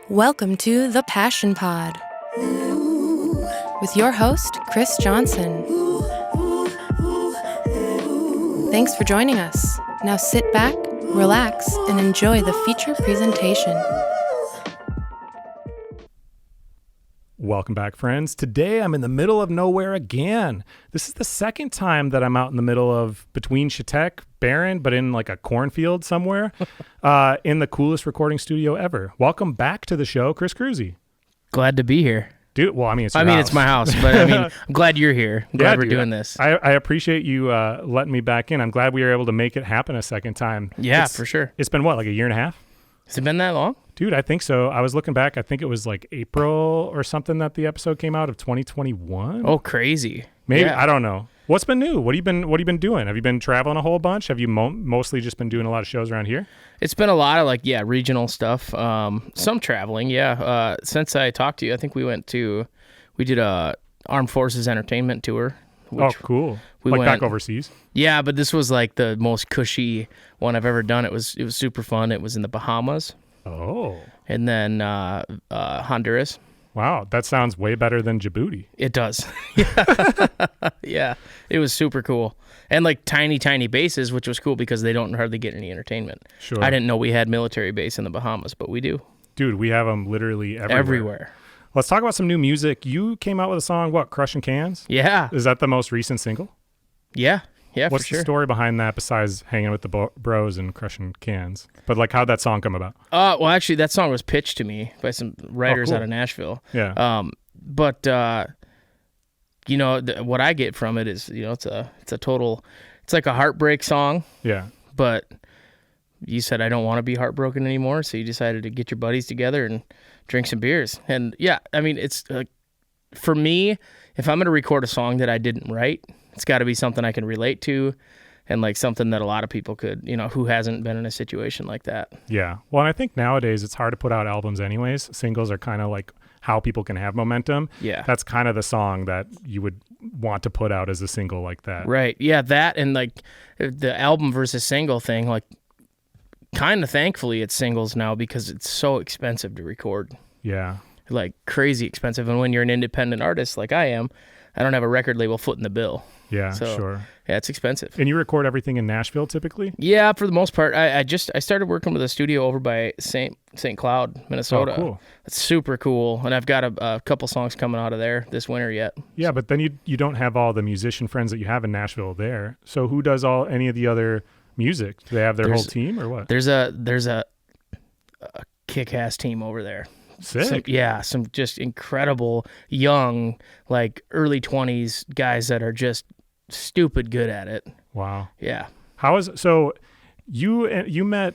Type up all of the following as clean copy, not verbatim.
Welcome to The Passion Pod with your host, Chris Johnson. Thanks for joining us. Now sit back, relax, and enjoy the feature presentation. Welcome back, friends. Today I'm in the middle of nowhere again. This is the second time that I'm out in the middle of between Chautauqua, Barron, but in like a cornfield somewhere in the coolest recording studio ever. Welcome back to the show, Chris Kroeze. Glad to be here. Dude, well, it's your house. It's my house, but I'm glad you're here. I'm glad we're doing this. I appreciate you letting me back in. I'm glad we were able to make it happen a second time. Yeah, for sure. It's been what, like a year and a half? Has it been that long? Dude, I think so. I was looking back. I think it was like April or something that the episode came out of 2021. Oh, crazy. Maybe. Yeah. I don't know. What's been new? What have you been doing? Have you been traveling a whole bunch? Have you mostly just been doing a lot of shows around here? It's been a lot of regional stuff. Some traveling. Yeah. Since I talked to you, I think we did a Armed Forces entertainment tour. Oh, cool. We went back overseas? Yeah, but this was like the most cushy one I've ever done. It was super fun. It was in the Bahamas. Oh. And then Honduras. Wow, that sounds way better than Djibouti. It does. Yeah, it was super cool. And like tiny bases, which was cool because they don't hardly get any entertainment. Sure. I didn't know we had military base in the Bahamas, but we do. Dude, we have them literally everywhere. Let's talk about some new music. You came out with a song, what, Crushing Cans? Yeah. Is that the most recent single? Yeah, What's for sure. the story behind that besides hanging with the bros and crushing cans? But like, how'd that song come about? Well, actually, that song was pitched to me by some writers cool. out of Nashville. Yeah. But what I get from it is, it's a total, it's like a heartbreak song. Yeah. But you said I don't want to be heartbroken anymore, so you decided to get your buddies together and drink some beers. And yeah, it's for me, if I'm going to record a song that I didn't write, it's got to be something I can relate to and like something that a lot of people could, who hasn't been in a situation like that. Yeah. Well, and I think nowadays it's hard to put out albums anyways. Singles are kind of like how people can have momentum. Yeah. That's kind of the song that you would want to put out as a single like that. Right. Yeah, that and like the album versus single thing, like kind of thankfully it's singles now because it's so expensive to record. Yeah. Like crazy expensive. And when you're an independent artist like I am, I don't have a record label footing the bill. Yeah, so, sure. Yeah, it's expensive. And you record everything in Nashville typically? Yeah, for the most part. I started working with a studio over by St. Cloud, Minnesota. Oh, cool. It's super cool. And I've got a couple songs coming out of there this winter yet. Yeah, but then you don't have all the musician friends that you have in Nashville there. So who does any of the other music? Do they have their whole team or what? There's a kick-ass team over there. Sick. Some just incredible young, like early 20s guys that are just stupid good at it. Wow. Yeah. So you met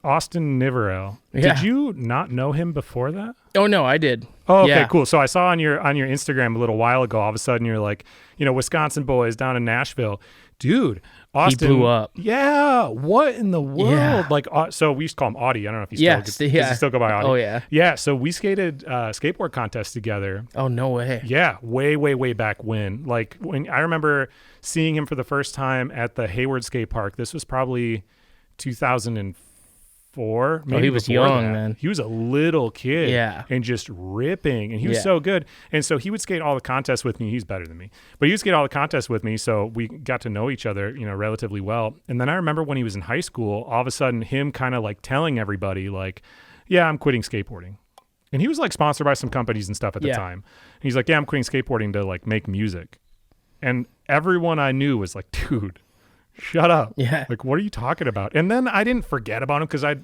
Austin Niverell. Yeah. Did you not know him before that? Oh no, I did. Oh, okay, yeah. Cool. So I saw on your Instagram a little while ago, all of a sudden you're like, Wisconsin boys down in Nashville. Dude, Austin. He blew up. Yeah. What in the world? Yeah. Like, so we used to call him Audie. I don't know if he does he still go by Audie? Oh, yeah. Yeah. So we skated skateboard contests together. Oh, no way. Yeah. Way back when. Like, when I remember seeing him for the first time at the Hayward Skate Park. This was probably 2004. Maybe he was young, man. He was a little kid. Yeah. And just ripping. And he was so good. And so he would skate all the contests with me. He's better than me. But he would skate all the contests with me. So we got to know each other, relatively well. And then I remember when he was in high school, all of a sudden him kind of like telling everybody like, yeah, I'm quitting skateboarding. And he was like sponsored by some companies and stuff at the time. And he's like, yeah, I'm quitting skateboarding to like make music. And everyone I knew was like, dude, shut up. Yeah. Like, what are you talking about? And then I didn't forget about him because I,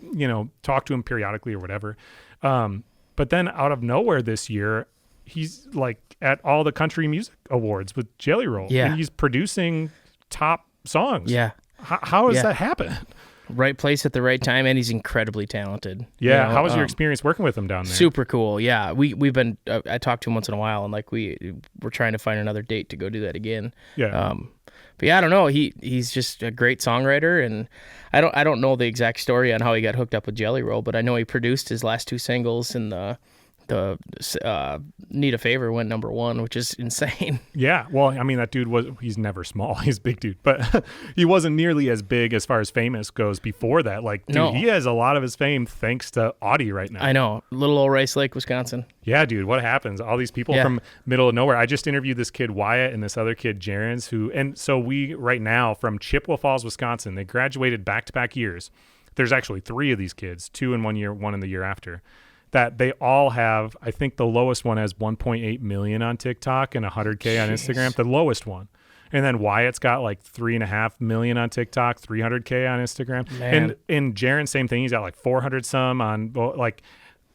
talked to him periodically or whatever. But then out of nowhere this year, he's like at all the country music awards with Jelly Roll. Yeah. And he's producing top songs. Yeah. How has that happened? Right place at the right time, and he's incredibly talented. Yeah. How was your experience working with him down there? Super cool. Yeah. We've been, I talk to him once in a while, and like we're trying to find another date to go do that again. Yeah. But yeah, I don't know. He's just a great songwriter, and I don't know the exact story on how he got hooked up with Jelly Roll, but I know he produced his last two singles in the the Need a Favor went number 1, which is insane. Yeah. Well, I mean, that dude he's never small. He's a big dude, but he wasn't nearly as big as far as famous goes before that. Like, dude, No. he has a lot of his fame thanks to Audie right now. I know. Little old Rice Lake, Wisconsin. Yeah, dude, what happens? All these people from middle of nowhere. I just interviewed this kid, Wyatt, and this other kid, Jarens, and so we right now from Chippewa Falls, Wisconsin, they graduated back-to-back years. There's actually 3 of these kids, 2 in one year, 1 in the year after. That they all have, I think the lowest one has 1.8 million on TikTok and 100K on Instagram, the lowest one. And then Wyatt's got like 3.5 million on TikTok, 300K on Instagram. Man. And Jaren, same thing. He's got like 400 some on, like,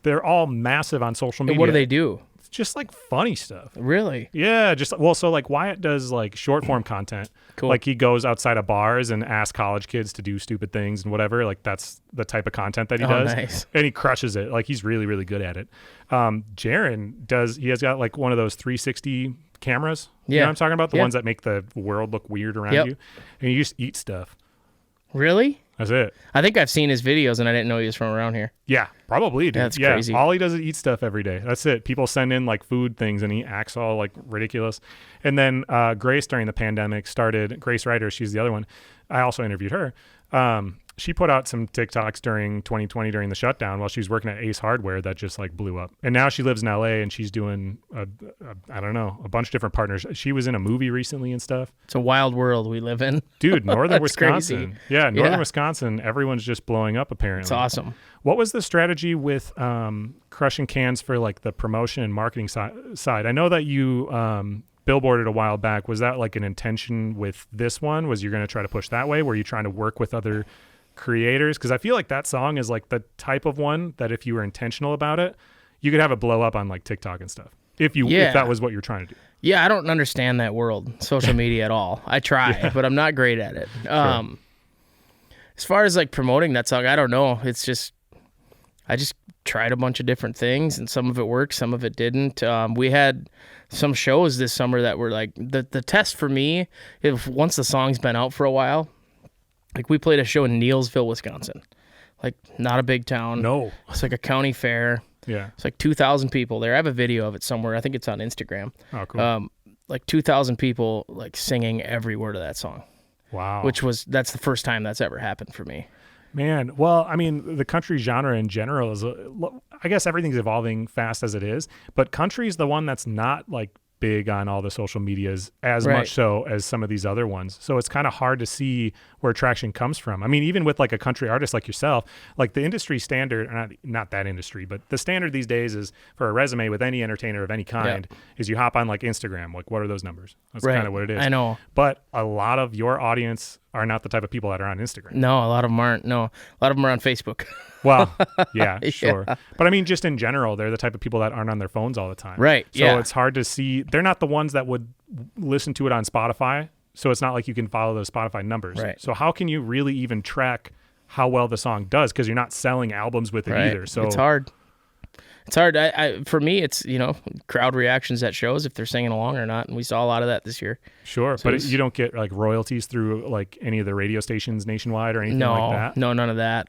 they're all massive on social media. And what do they do? It's just like funny stuff. Really? Yeah, so like Wyatt does like short form content. Cool. Like he goes outside of bars and asks college kids to do stupid things and whatever. Like that's the type of content that he does. Nice. And he crushes it. Like he's really, really good at it. Jaren he has got like one of those 360 cameras. You know what I'm talking about? The ones that make the world look weird around you. And you just eat stuff. Really? That's it. I think I've seen his videos and I didn't know he was from around here. Yeah, probably, dude. That's crazy. All he does is eat stuff every day. That's it. People send in like food things and he acts all like ridiculous. And then Grace during the pandemic started, Grace Ryder, she's the other one. I also interviewed her. She put out some TikToks during 2020 during the shutdown while she was working at Ace Hardware that just like blew up. And now she lives in LA and she's doing I don't know, a bunch of different partners. She was in a movie recently and stuff. It's a wild world we live in. Dude, northern That's Wisconsin. crazy. Yeah, northern Wisconsin, everyone's just blowing up apparently. It's awesome. What was the strategy with crushing cans for like the promotion and marketing side? I know that you billboarded a while back. Was that like an intention with this one? Was you going to try to push that way? Were you trying to work with other creators? Because I feel like that song is like the type of one that if you were intentional about it, you could have it blow up on like TikTok and stuff. If that was what you're trying to do. Yeah, I don't understand that world, social media at all. I try, but I'm not great at it. Sure. As far as like promoting that song, I don't know. It's just, I just tried a bunch of different things and some of it worked, some of it didn't. We had some shows this summer that were like, the test for me, if once the song's been out for a while, like we played a show in Neilsville, Wisconsin. Like not a big town. No. It's like a county fair. Yeah. It's like 2,000 people there. I have a video of it somewhere. I think it's on Instagram. Oh, cool. Like 2,000 people like singing every word of that song. Wow. That's the first time that's ever happened for me. Man, well, I mean, the country genre in general is, I guess everything's evolving fast as it is, but country is the one that's not like big on all the social medias as much so as some of these other ones. So it's kind of hard to see where traction comes from. I mean, even with like a country artist like yourself, like the industry standard, not that industry, but the standard these days is for a resume with any entertainer of any kind is you hop on like Instagram. Like, what are those numbers? That's kind of what it is. I know. But a lot of your audience are not the type of people that are on Instagram. No, a lot of them aren't. No, a lot of them are on Facebook. Well, yeah, sure. But I mean, just in general, they're the type of people that aren't on their phones all the time. Right. So it's hard to see. They're not the ones that would listen to it on Spotify. So it's not like you can follow those Spotify numbers. Right. So how can you really even track how well the song does? Because you're not selling albums with it either. So it's hard. It's hard. For me, it's, crowd reactions at shows, if they're singing along or not. And we saw a lot of that this year. Sure. So but you don't get like royalties through like any of the radio stations nationwide or anything like that? No, none of that.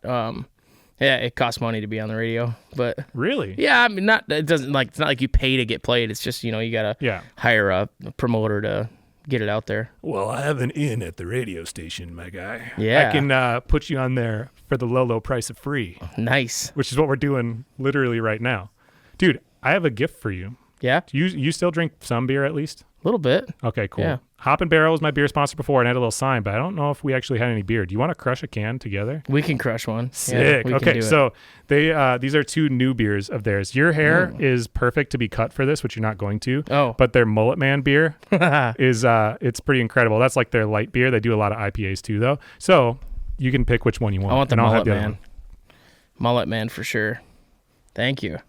Yeah, it costs money to be on the radio, but really, yeah, I mean, it's not like you pay to get played. It's just, you gotta hire a promoter to get it out there. Well, I have an in at the radio station, my guy. Yeah, I can put you on there for the low price of free. Nice. Which is what we're doing literally right now, dude. I have a gift for you. Yeah. Do you still drink some beer at least? A little bit. Okay, cool. Yeah. Hop and Barrel was my beer sponsor before and I had a little sign, but I don't know if we actually had any beer. Do you want to crush a can together? We can crush one. Sick. Yeah, okay, so these are 2 new beers of theirs. Your hair is perfect to be cut for this, which you're not going to. Oh. But their Mullet Man beer is it's pretty incredible. That's like their light beer. They do a lot of IPAs too, though. So you can pick which one you want. I want the and Mullet Man. Mullet Man for sure. Thank you.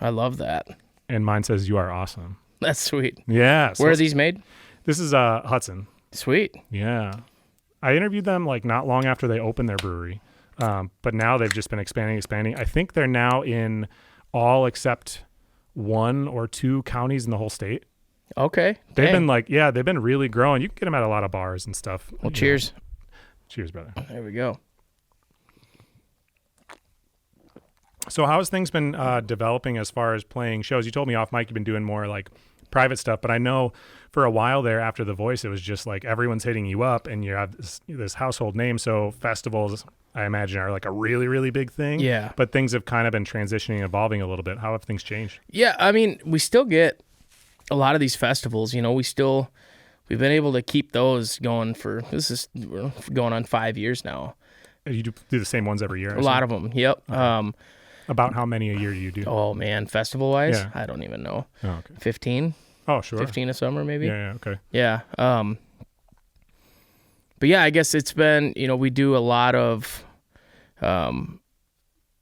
I love that. And mine says you are awesome. That's sweet. Yeah. Where are these made? This is Hudson. Sweet. Yeah. I interviewed them like not long after they opened their brewery. But now they've just been expanding. I think they're now in all except 1 or 2 counties in the whole state. Okay. They've been really growing. You can get them at a lot of bars and stuff. Well, cheers. Cheers, brother. There we go. So how has things been developing as far as playing shows? You told me off mic you've been doing more like private stuff, but I know for a while there after The Voice, it was just like everyone's hitting you up and you have this household name. So festivals, I imagine, are like a really, really big thing. Yeah. But things have kind of been transitioning, evolving a little bit. How have things changed? Yeah, I mean, we still get a lot of these festivals. You know, we've been able to keep those going we're going on 5 years now. You do the same ones every year? A lot of them, yep. Okay. About how many a year do you do? Oh, man, festival-wise? Yeah. I don't even know. Oh, okay. 15? Oh, sure. 15 a summer, maybe? Yeah, okay. Yeah. But yeah, I guess it's been, we do a lot of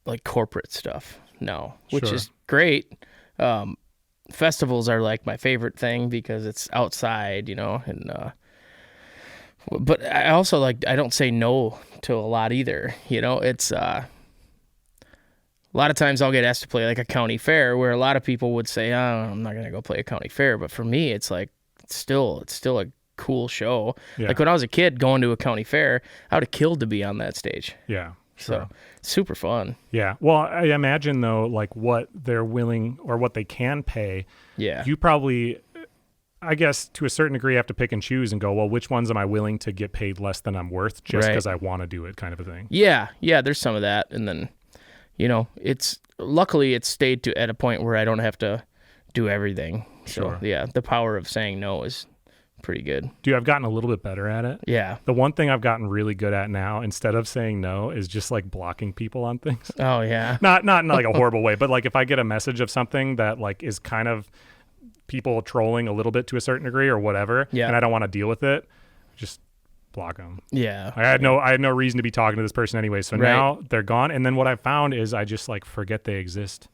like corporate stuff now, which Sure. is great. Festivals are like my favorite thing because it's outside, and but I also I don't say no to a lot either. It's a lot of times I'll get asked to play like a county fair where a lot of people would say, oh, I'm not going to go play a county fair. But for me, it's like, it's still a cool show. Yeah. Like when I was a kid going to a county fair, I would have killed to be on that stage. Yeah. Sure. So super fun. Yeah. Well, I imagine though, like what they're willing or what they can pay. Yeah. You probably, I guess, to a certain degree, have to pick and choose and go, well, which ones am I willing to get paid less than I'm worth just because I want to do it, kind of a thing. Yeah. Yeah. There's some of that. And then, luckily it's stayed at a point where I don't have to do everything. Sure. So yeah, the power of saying no is pretty good. Dude, I've gotten a little bit better at it. Yeah. The one thing I've gotten really good at now, instead of saying no, is just like blocking people on things. Oh yeah. Not in like a horrible way, but like if I get a message of something that like is kind of people trolling a little bit to a certain degree or whatever, Yeah. and I don't want to deal with it, just block them. Yeah. I had no reason to be talking to this person anyway, so now they're gone. And then what I found is I just like forget they exist.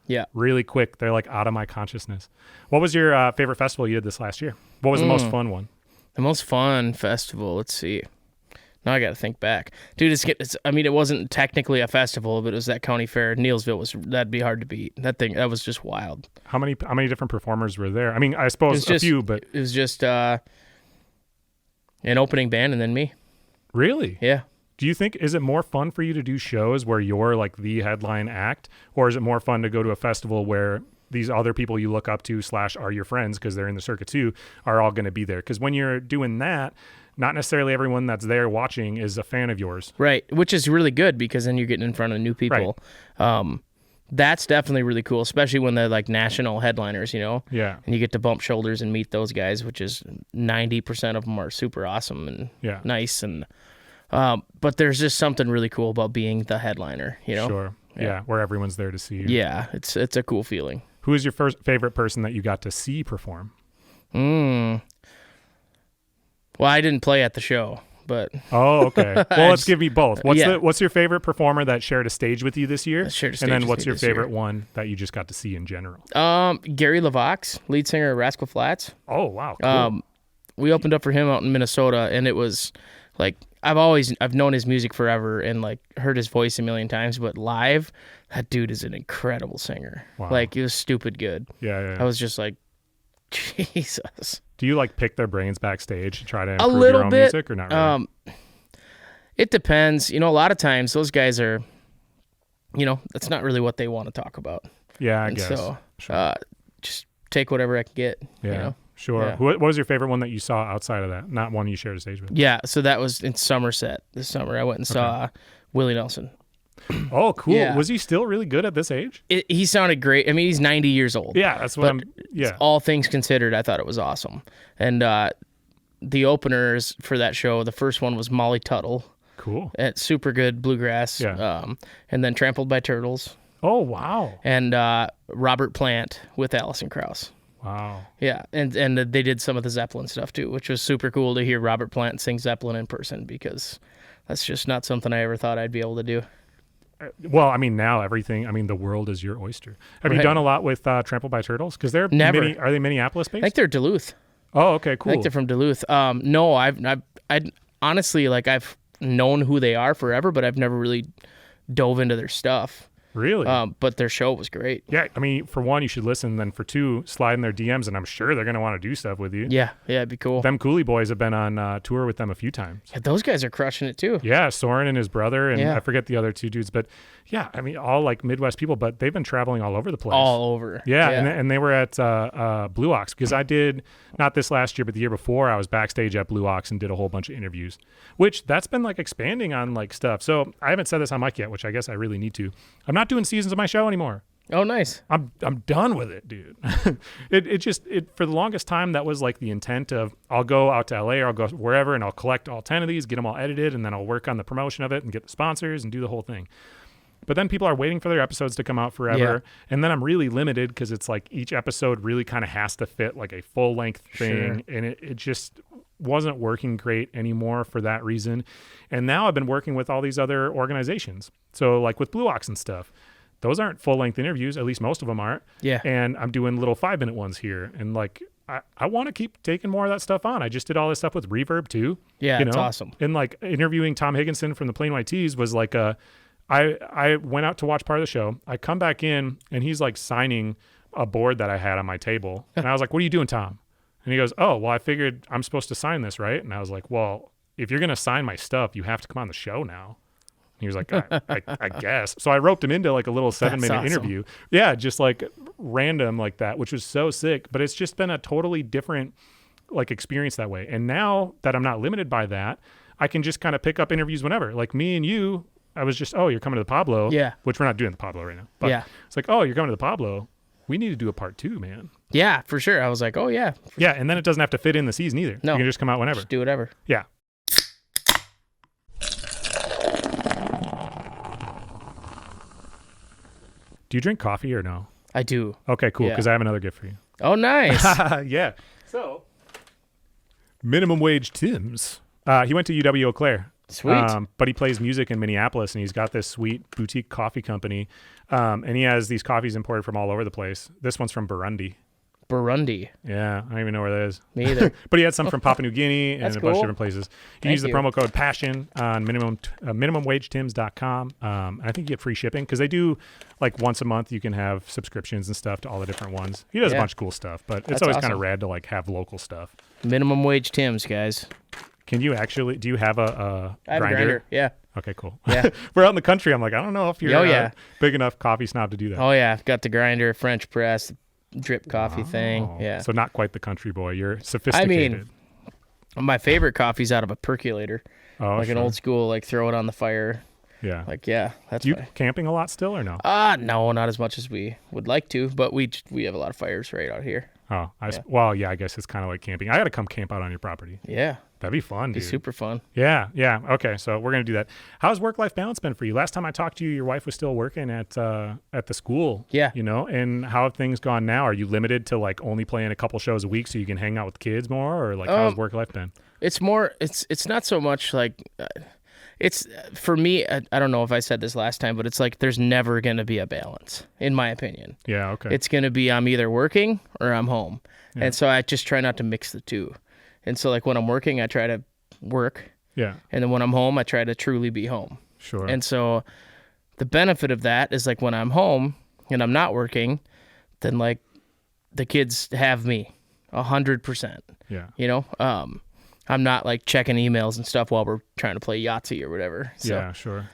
Yeah. Really quick. They're like out of my consciousness. What was your favorite festival you did this last year? What was the most fun one? The most fun festival, let's see. Now I got to think back. Dude, it wasn't technically a festival, but it was that county fair. Neilsville that'd be hard to beat. That was just wild. How many different performers were there? I mean, I suppose a few, but it was just an opening band and then me. Really? Yeah. Do you think, is it more fun for you to do shows where you're like the headline act, or is it more fun to go to a festival where these other people you look up to / are your friends because they're in the circuit too are all going to be there? Because when you're doing that, not necessarily everyone that's there watching is a fan of yours. Right, which is really good because then you're getting in front of new people. Right. That's definitely really cool, especially when they're like national headliners, Yeah. And you get to bump shoulders and meet those guys, which is 90% of them are super awesome and nice. And but there's just something really cool about being the headliner, Sure. Yeah, where everyone's there to see you. Yeah, it's a cool feeling. Who is your favorite person that you got to see perform? Well, I didn't play at the show, but oh, okay. Well, let's give you both. What's your favorite performer that shared a stage with you this year? And then what's your favorite one that you just got to see in general? Gary LaVox, lead singer of Rascal Flatts. Oh, wow. Cool. We opened up for him out in Minnesota, and it was like I've known his music forever and like heard his voice a million times, but live, that dude is an incredible singer. Wow. Like he was stupid good. Yeah. I was just like, Jesus. Do you like pick their brains backstage to try to improve your own music or not really? It depends. A lot of times those guys are, that's not really what they want to talk about. Yeah, I guess. So sure. Just take whatever I can get. Yeah. Sure. Yeah. What was your favorite one that you saw outside of that? Not one you shared a stage with? Yeah, so that was in Somerset this summer. I went and saw Willie Nelson. Oh, cool. Yeah. Was he still really good at this age? He sounded great. I mean, he's 90 years old. Yeah, that's what all things considered, I thought it was awesome. And the openers for that show, the first one was Molly Tuttle. Cool. At super good bluegrass. Yeah. And then Trampled by Turtles. Oh, wow. And Robert Plant with Alison Krauss. Wow. Yeah, and they did some of the Zeppelin stuff too, which was super cool to hear Robert Plant sing Zeppelin in person because that's just not something I ever thought I'd be able to do. Well, I mean, now the world is your oyster. Have you done a lot with Trampled by Turtles? Because they're never. Are they Minneapolis based? I think they're Duluth. Oh, okay, cool. I think they're from Duluth. No, I've honestly I've known who they are forever, but I've never really dove into their stuff. Really? But their show was great. Yeah, I mean, for one, you should listen. Then for two, slide in their DMs, and I'm sure they're going to want to do stuff with you. Yeah, it'd be cool. Them Cooley boys have been on tour with them a few times. Yeah, those guys are crushing it too. Yeah, Soren and his brother, and I forget the other two dudes. But yeah, I mean, all like Midwest people, but they've been traveling all over the place. All over. Yeah. And they were at Blue Ox, because I did, not this last year, but the year before, I was backstage at Blue Ox and did a whole bunch of interviews, which that's been like expanding on like stuff. So I haven't said this on mic yet, which I guess I really need to. I'm not doing seasons of my show anymore. Oh, nice. I'm done with it, dude. it for the longest time, that was like the intent of, I'll go out to LA or I'll go wherever and I'll collect all 10 of these, get them all edited, and then I'll work on the promotion of it and get the sponsors and do the whole thing. But then people are waiting for their episodes to come out forever. Yeah. And then I'm really limited because it's like each episode really kind of has to fit like a full length thing. Sure. And it just wasn't working great anymore for that reason. And now I've been working with all these other organizations. So like with Blue Ox and stuff, those aren't full length interviews. At least most of them aren't. Yeah. And I'm doing little 5-minute ones here. And like, I want to keep taking more of that stuff on. I just did all this stuff with Reverb too. Yeah. It's awesome. And like interviewing Tom Higginson from the Plain White Tees was like I went out to watch part of the show. I come back in and he's like signing a board that I had on my table. And I was like, "What are you doing, Tom?" And he goes, "Oh, well, I figured I'm supposed to sign this, right?" And I was like, "Well, if you're going to sign my stuff, you have to come on the show now." And he was like, I guess. So I roped him into like a little 7-minute interview. Yeah, just like random like that, which was so sick. But it's just been a totally different like experience that way. And now that I'm not limited by that, I can just kind of pick up interviews whenever. Like me and you, I was just, "Oh, you're coming to the Pablo." Yeah. Which we're not doing the Pablo right now. But yeah. It's like, "Oh, you're coming to the Pablo. We need to do a part 2, man." Yeah, for sure. I was like, "Oh, yeah." Yeah, and then it doesn't have to fit in the season either. No. You can just come out whenever. Just do whatever. Yeah. Do you drink coffee or no? I do. Okay, cool, because I have another gift for you. Oh, nice. Yeah. So, Minimum Wage Tim's. He went to UW Eau Claire. Sweet. But he plays music in Minneapolis, and he's got this sweet boutique coffee company. And he has these coffees imported from all over the place. This one's from Burundi. Burundi. Yeah, I don't even know where that is. Me either. But he had some from Papua New Guinea and a bunch of different places. You can use the promo code PASSION on minimumwagetims.com. I think you get free shipping because they do like once a month you can have subscriptions and stuff to all the different ones. He does a bunch of cool stuff, but it's always kind of rad to like have local stuff. Minimum Wage Tim's, guys. Can you actually, do you have a I have grinder? A grinder, yeah. Okay, cool. Yeah. We're out in the country. I'm like, I don't know if you're big enough coffee snob to do that. Oh, yeah. I've got the grinder, French press, drip coffee thing. Yeah. So not quite the country boy. You're sophisticated. I mean, my favorite coffee's out of a percolator. Oh, like an old school, like throw it on the fire. Yeah. Like, yeah. That's you camping a lot still or no? No, not as much as we would like to, but we have a lot of fires right out here. Oh, well, yeah, I guess it's kind of like camping. I got to come camp out on your property. Yeah. That'd be fun, dude. It'd be super fun. Yeah. Okay, so we're going to do that. How's work-life balance been for you? Last time I talked to you, your wife was still working at the school. Yeah. You know, and how have things gone now? Are you limited to like only playing a couple shows a week so you can hang out with kids more? Or like how's work-life been? It's more, it's not so much like... It's for me, I don't know if I said this last time, but it's like there's never going to be a balance, in my opinion. Yeah, okay. It's going to be I'm either working or I'm home. Yeah. And so I just try not to mix the two. And so like when I'm working, I try to work. Yeah. And then when I'm home, I try to truly be home. Sure. And so the benefit of that is like when I'm home and I'm not working, then like the kids have me 100%. Yeah. You know? I'm not like checking emails and stuff while we're trying to play Yahtzee or whatever. So, yeah, sure.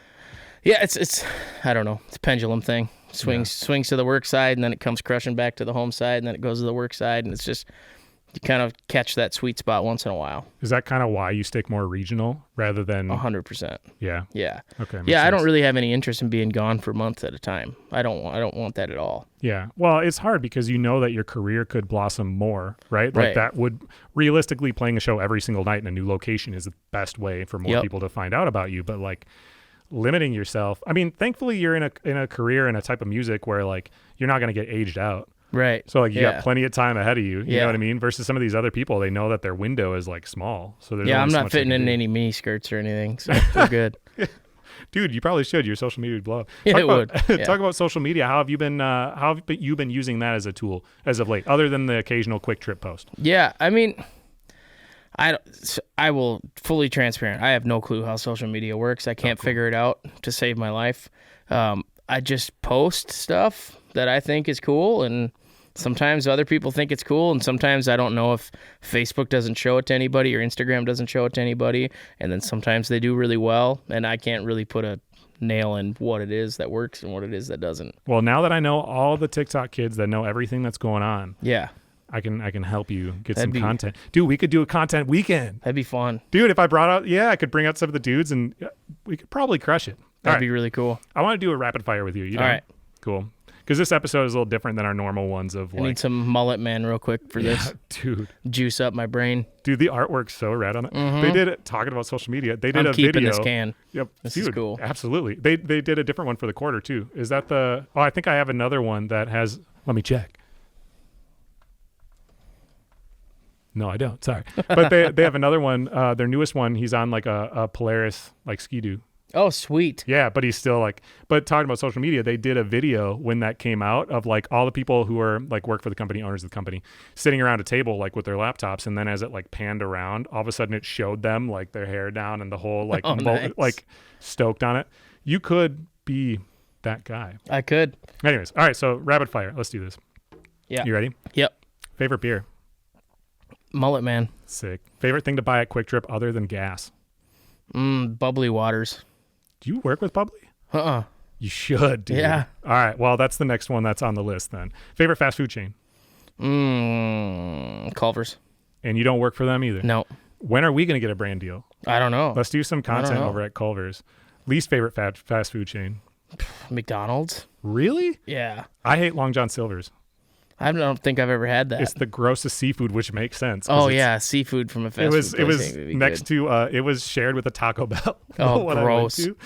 Yeah, it's I don't know. It's a pendulum thing. Swings to the work side, and then it comes crushing back to the home side, and then it goes to the work side, and it's just you kind of catch that sweet spot once in a while. Is that kind of why you stick more regional rather than 100%? Yeah. Yeah. Okay. Yeah, I don't really have any interest in being gone for months at a time. I don't want that at all. Yeah. Well, it's hard because you know that your career could blossom more, right? Like that would realistically playing a show every single night in a new location is the best way for more people to find out about you, but like limiting yourself. I mean, thankfully you're in a career and a type of music where like you're not going to get aged out. Right. So like you got plenty of time ahead of you. You know what I mean? Versus some of these other people, they know that their window is like small. So there's I'm not fitting in any mini skirts or anything. So we're good. Dude, you probably should. Your social media would blow up. Talk about social media. How have you been using that as a tool as of late, other than the occasional quick trip post? Yeah, I mean, I will fully transparent. I have no clue how social media works. I can't figure it out to save my life. I just post stuff that I think is cool, and sometimes other people think it's cool, and sometimes I don't know if Facebook doesn't show it to anybody or Instagram doesn't show it to anybody, and then sometimes they do really well, and I can't really put a nail in what it is that works and what it is that doesn't. Well, now that I know all the TikTok kids that know everything that's going on, Yeah, I can help you get That'd some be- content. Dude, we could do a content weekend. that'd be fun. Dude, if I brought out, I could bring out some of the dudes and we could probably crush it. That'd be really cool. I want to do a rapid fire with you. You know? All right. Cool. Because this episode is a little different than our normal ones of I need like, some mullet man real quick for this. dude, Juice up my brain. the artwork's so rad on it. They did it, talking about social media. They did I'm a keeping video. this can. Yep. This dude, is cool. Absolutely. They did a different one for the quarter too. Is that the, I think I have another one that has, let me check. No, I don't. Sorry. But they have another one, their newest one, he's on like a Polaris like Ski-Doo. Oh, sweet. Yeah, but he's still like, but talking about social media, they did a video when that came out of like all the people who are like work for the company, owners of the company, sitting around a table like with their laptops. And then as it like panned around, all of a sudden it showed them like their hair down and the whole like, Nice. like stoked on it. You could be that guy. I could. Anyways, all right, so rapid fire. Let's do this. Yeah. You ready? Yep. Favorite beer? Mullet man. Sick. Favorite thing to buy at Quick Trip other than gas? Bubbly waters. Do you work with Bubbly? Uh-uh. You should, dude. Yeah. All right. Well, that's the next one that's on the list then. Favorite fast food chain? Culver's. And you don't work for them either? No. When are we going to get a brand deal? I don't know. Let's do some content know. over at Culver's. Least favorite fast food chain? McDonald's. Really? Yeah. I hate Long John Silver's. I don't think I've ever had that. It's the grossest seafood, which makes sense. 'cause Oh it's- yeah, seafood from a fast It food was place would be next good. to it was shared with a Taco Bell. Oh, when I went gross. to,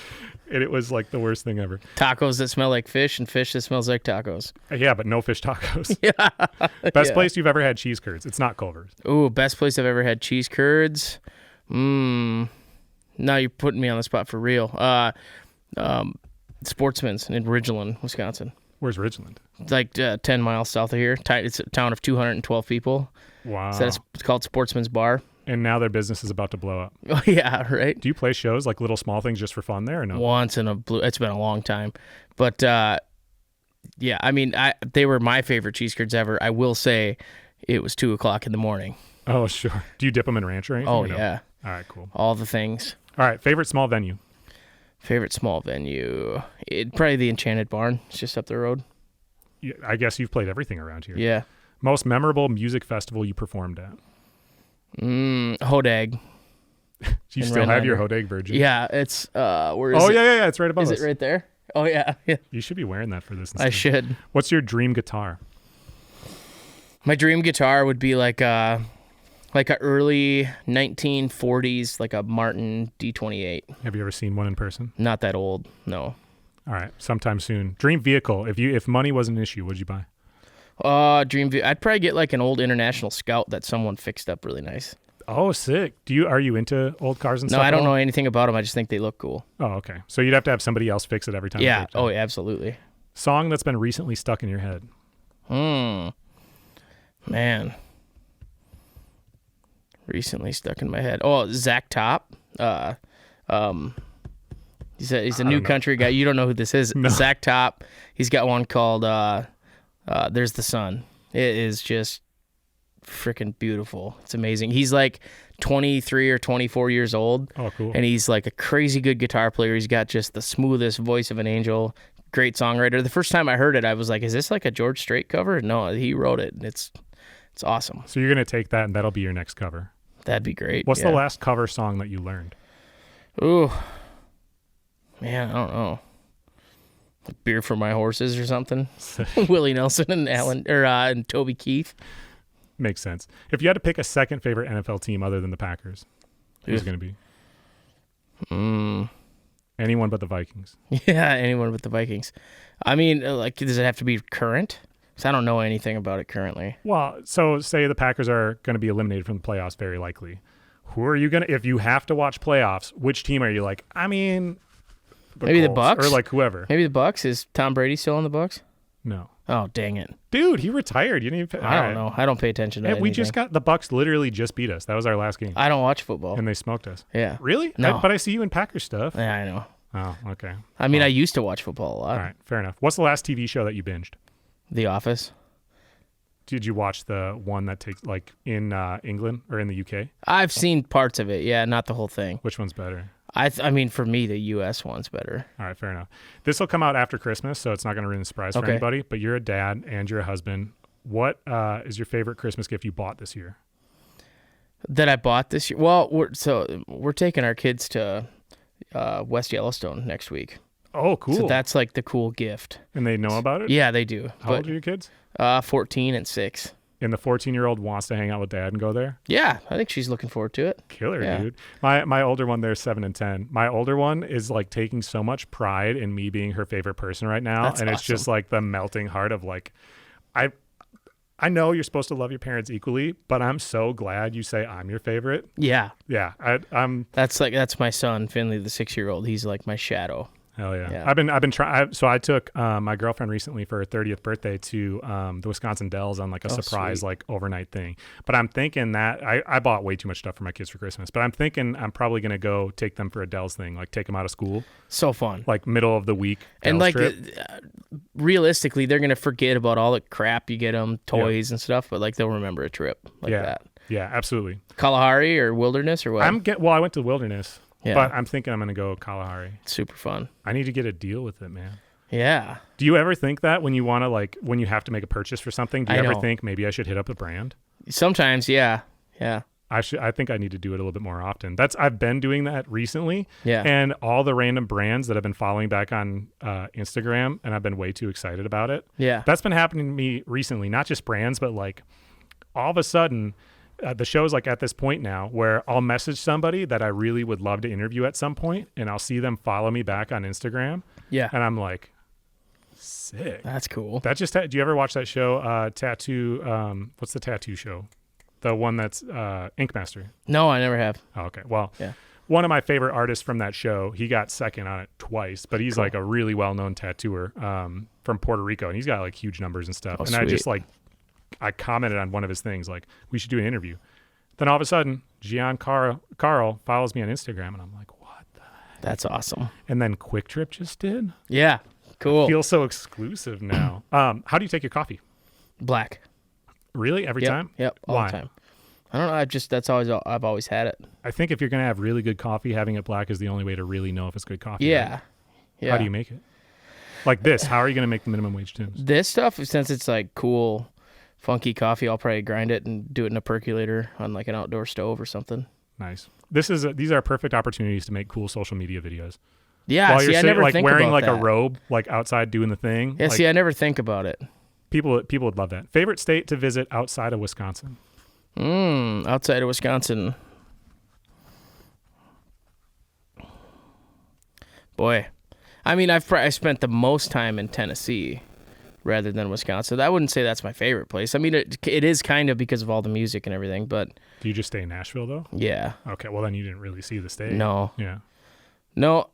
and it was like the worst thing ever. Tacos that smell like fish and fish that smells like tacos. Yeah, but no fish tacos. Yeah. Best place you've ever had cheese curds. It's not Culver's. Ooh, best place I've ever had cheese curds. Now you're putting me on the spot for real. Sportsman's in Ridgeland, Wisconsin. Where's Ridgeland? It's like 10 miles south of here. It's a town of 212 people. Wow. So it's called Sportsman's Bar. And now their business is about to blow up. Oh yeah, right. Do you play shows like little small things just for fun there or no? Once in a blue. It's been a long time, but yeah. I mean, they were my favorite cheese curds ever. I will say, it was 2:00 in the morning. Oh sure. Do you dip them in ranch or anything? Oh or no? yeah, All right, cool. all the things. All right, favorite small venue. Favorite small venue? Probably the Enchanted Barn. It's just up the road. Yeah, I guess you've played everything around here. Yeah. Most memorable music festival you performed at. Hodag. Do you In still have your Rhinelander. Hodag Virgin? Yeah, it's where is Oh it? yeah. It's right above Is us. it right there? Oh yeah, yeah. You should be wearing that for this. I instead. should. What's your dream guitar? My dream guitar would be like a early 1940s, like a Martin D28. Have you ever seen one in person? Not that old, no. All right, sometime soon. Dream vehicle. If money was an issue, what'd you buy? I'd probably get like an old International Scout that someone fixed up really nice. Oh, sick. Are you into old cars and No, stuff? I don't at all? know anything about them. I just think they look cool. Oh, okay. So you'd have to have somebody else fix it every time. it Yeah. breaks down. Oh, yeah, absolutely. Song that's been recently stuck in your head. Man. Recently stuck in my head. Oh, Zach Top. He's a new country guy. You don't know who this is. No. Zach Top. He's got one called There's the Sun. It is just freaking beautiful. It's amazing. He's like 23 or 24 years old. Oh, cool. And he's like a crazy good guitar player. He's got just the smoothest voice of an angel. Great songwriter. The first time I heard it, I was like, is this like a George Strait cover? No, he wrote it. It's awesome. So you're going to take that and that'll be your next cover. That'd be great. What's yeah. the last cover song that you learned? Ooh. Man, I don't know. Beer for My Horses or something. Willie Nelson and and Toby Keith. Makes sense. If you had to pick a second favorite NFL team other than the Packers, who's it going to be? Anyone but the Vikings. Yeah, anyone but the Vikings. I mean, like, does it have to be current? Because I don't know anything about it currently. Well, so say the Packers are going to be eliminated from the playoffs, very likely. Who are you going to, if you have to watch playoffs, which team are you like? I mean, Maybe the Colts, Bucks? or like whoever. Maybe the Bucks. Is Tom Brady still in the Bucks? No. Oh, dang it. Dude, he retired. You didn't even I don't know. I don't pay attention to And anything. we just got, the Bucks literally just beat us. That was our last game. I don't watch football. And they smoked us. Yeah. Really? No. But I see you in Packers stuff. Yeah, I know. Oh, okay. I mean, I used to watch football a lot. All right, fair enough. What's the last TV show that you binged? The Office. Did you watch the one that takes like in England or in the UK? I've seen parts of it. Yeah, not the whole thing. Which one's better? I mean, for me, the U.S. one's better. All right, fair enough. This will come out after Christmas, so it's not going to ruin the surprise for anybody. But you're a dad and you're a husband. What is your favorite Christmas gift you bought this year? That I bought this year? Well, we're taking our kids to West Yellowstone next week. Oh, cool. So that's like the cool gift. And they know about it? Yeah, they do. How old are your kids? 14 and 6. And the 14-year-old wants to hang out with dad and go there? Yeah, I think she's looking forward to it. Killer, Yeah. dude. My older one, they're 7 and 10. My older one is like taking so much pride in me being her favorite person right now. That's and it's just like the melting heart of like, I know you're supposed to love your parents equally, but I'm so glad you say I'm your favorite. Yeah. Yeah, I'm. That's my son, Finley, the 6-year-old. He's like my shadow. Hell yeah. Yeah. I've been trying. So I took my girlfriend recently for her 30th birthday to the Wisconsin Dells on like a surprise sweet. like overnight thing. But I'm thinking that I bought way too much stuff for my kids for Christmas. But I'm thinking I'm probably gonna go take them for a Dells thing, like take them out of school, So fun. like middle of the week. And Dells like trip. realistically, they're gonna forget about all the crap you get them, toys and stuff, but like they'll remember a trip like that. Yeah, absolutely. Kalahari or Wilderness or what? I went to Wilderness. Yeah. But I'm thinking I'm going to go Kalahari. Super fun. I need to get a deal with it, man. Yeah. Do you ever think that when you want to like when you have to make a purchase for something, do you I ever know. think maybe I should hit up a brand? Sometimes, yeah. Yeah. I think I need to do it a little bit more often. I've been doing that recently. Yeah. And all the random brands that I've been following back on Instagram, and I've been way too excited about it. Yeah. That's been happening to me recently, not just brands, but like all of a sudden the show's like at this point now where I'll message somebody that I really would love to interview at some point, and I'll see them follow me back on Instagram. Yeah. And I'm like, sick. That's cool. That just, do you ever watch that show, Tattoo, what's the tattoo show? The one that's Ink Master. No, I never have. Oh, okay. Well, Yeah. one of my favorite artists from that show, he got second on it twice, but he's like a really well-known tattooer from Puerto Rico, and he's got like huge numbers and stuff. Oh, and I just sweet. like, I commented on one of his things, like, we should do an interview. Then all of a sudden, Carl follows me on Instagram, and I'm like, what the heck? That's awesome. And then Quick Trip just did. Yeah. Cool. Feels so exclusive now. How do you take your coffee? Black. Really? Every Yep. time? Yep. All Why? the time. I don't know. I've always had it. I think if you're going to have really good coffee, having it black is the only way to really know if it's good coffee. Yeah. Right? Yeah. How do you make it? Like this, how are you going to make the minimum wage tunes? This stuff, since it's like cool, funky coffee, I'll probably grind it and do it in a percolator on like an outdoor stove or something. Nice. These are perfect opportunities to make cool social media videos. Yeah. While See, you're I sitting, never like think wearing about like that. a robe, like outside doing the thing. Yeah. like, See, I never think about it. people would love that. Favorite state to visit outside of Wisconsin? Outside of Wisconsin. Boy. I mean, I spent the most time in Tennessee rather than Wisconsin. I wouldn't say that's my favorite place. I mean, it is kind of because of all the music and everything, but Do you just stay in Nashville though? yeah. Okay, well then you didn't really see the state. No. Yeah. No,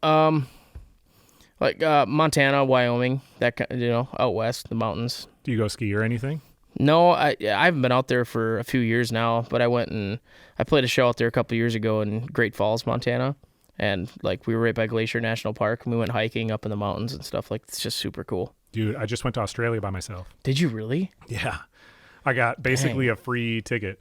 like Montana, Wyoming, that kind, out west, the mountains. Do you go ski or anything? No, I haven't been out there for a few years now, but I went and I played a show out there a couple of years ago in Great Falls, Montana. And like we were right by Glacier National Park, and we went hiking up in the mountains and stuff. Like it's just super cool. Dude, I just went to Australia by myself. Did you really? Yeah. I got basically a free ticket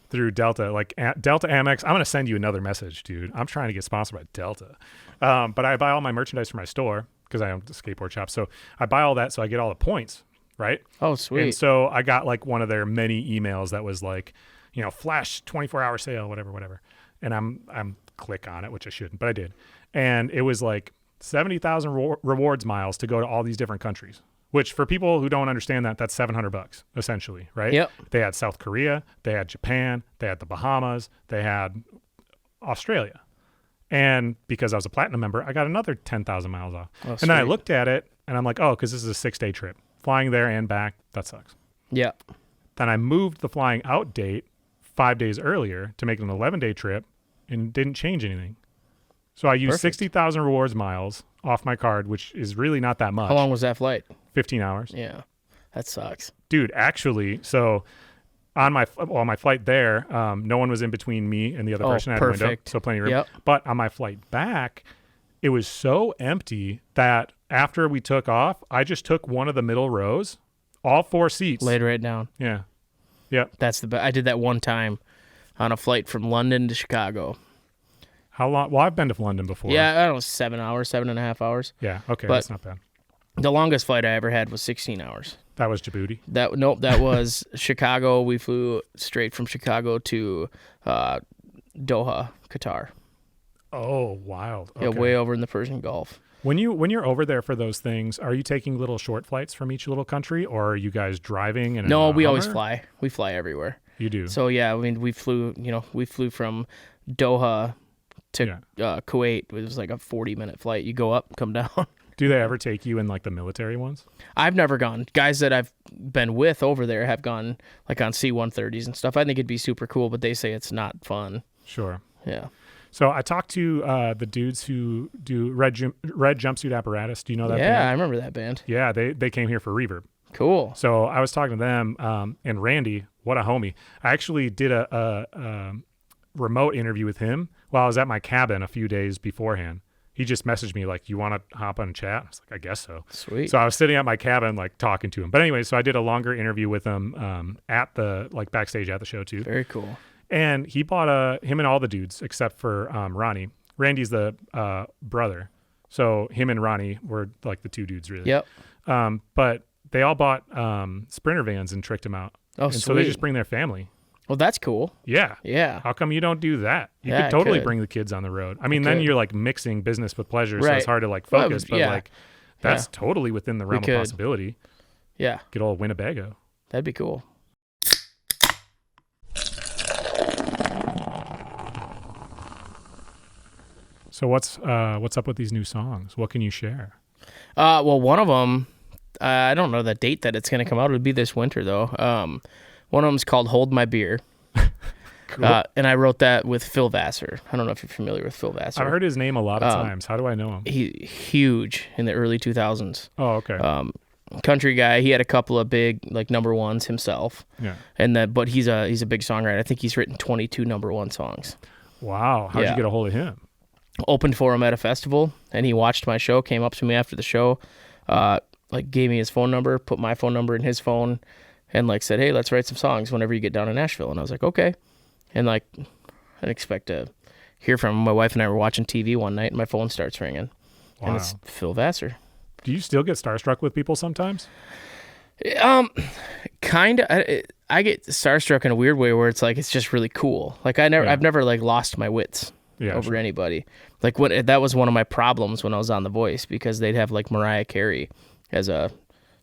through Delta, like Delta Amex. I'm going to send you another message, dude. I'm trying to get sponsored by Delta. But I buy all my merchandise for my store because I own the skateboard shop. So I buy all that so I get all the points, right? Oh, sweet. And so I got like one of their many emails that was like, flash 24-hour sale, whatever. And I'm click on it, which I shouldn't, but I did. And it was like 70,000 rewards miles to go to all these different countries, which for people who don't understand that's $700 essentially, right? Yep. They had South Korea, they had Japan, they had the Bahamas, they had Australia. And because I was a platinum member, I got another 10,000 miles off. Oh, and then I sweet. looked at it and I'm like, oh, because this is a 6-day trip. Flying there and back, that sucks. Yeah. Then I moved the flying out date 5 days earlier to make it an 11-day trip and didn't change anything. So I used Perfect. 60,000 rewards miles off my card, which is really not that much. How long was that flight? 15 hours. Yeah. That sucks. Dude, actually, so on my flight there, no one was in between me and the other person. I had a window, perfect. so plenty of room. Yep. But on my flight back, it was so empty that after we took off, I just took one of the middle rows, all 4 seats. Laid right down. Yeah. Yep. That's the best. I did that one time on a flight from London to Chicago. How long? Well, I've been to London before. Yeah, I don't know, 7.5 hours. Yeah. Okay. But that's not bad. the longest flight I ever had was 16 hours. That was Djibouti. That was Chicago. We flew straight from Chicago to Doha, Qatar. Oh, wild. Okay. Yeah, way over in the Persian Gulf. When you're over there for those things, are you taking little short flights from each little country, or are you guys driving? No, we always fly. We fly everywhere. You do. So yeah, I mean, we flew from Doha to Kuwait. It was like a 40-minute flight. You go up, come down. Do they ever take you in like the military ones? I've never gone. Guys that I've been with over there have gone like on C-130s and stuff. I think it'd be super cool, but they say it's not fun. Sure. Yeah. So I talked to the dudes who do red jumpsuit apparatus. Do you know that band? Yeah, I remember that band. Yeah, they came here for Reverb. Cool. So I was talking to them, and Randy, what a homie. I actually did a remote interview with him while I was at my cabin a few days beforehand. He just messaged me like, you want to hop on and chat? I was like, I guess so. Sweet. So I was sitting at my cabin, like talking to him. But anyway, so I did a longer interview with him at the, like backstage at the show too. Very cool. And he bought him and all the dudes except for Ronnie. Randy's the brother. So him and Ronnie were like the two dudes really. Yep. But they all bought Sprinter vans and tricked him out. Oh, and sweet. so they just bring their family. Well, that's cool. Yeah. Yeah. How come you don't do that? You Yeah, could totally could. bring the kids on the road. I mean, I then could. you're like mixing business with pleasure, so Right. it's hard to like Well, focus. But yeah. like, that's totally within the realm of could. possibility. Yeah. Get old Winnebago. That'd be cool. So what's up with these new songs? What can you share? Well, one of them, I don't know the date that it's going to come out. It would be this winter, though. One of them's called Hold My Beer. Cool. And I wrote that with Phil Vassar. I don't know if you're familiar with Phil Vassar. I've heard his name a lot of times. How do I know him? He's huge in the early 2000s. Oh, okay. Country guy. He had a couple of big like number ones himself. Yeah. But he's a big songwriter. I think he's written 22 number one songs. Wow. How'd you get a hold of him? Opened for him at a festival, and he watched my show, came up to me after the show, like gave me his phone number, put my phone number in his phone, and like said, hey, let's write some songs whenever you get down to Nashville. And I was like, okay. And like, I didn't expect to hear from him. My wife and I were watching TV one night, and my phone starts ringing. Wow. And it's Phil Vassar. Do you still get starstruck with people sometimes? Kind of. I get starstruck in a weird way where it's like it's just really cool. Like I've never like lost my wits over anybody. Like that was one of my problems when I was on The Voice, because they'd have like Mariah Carey as a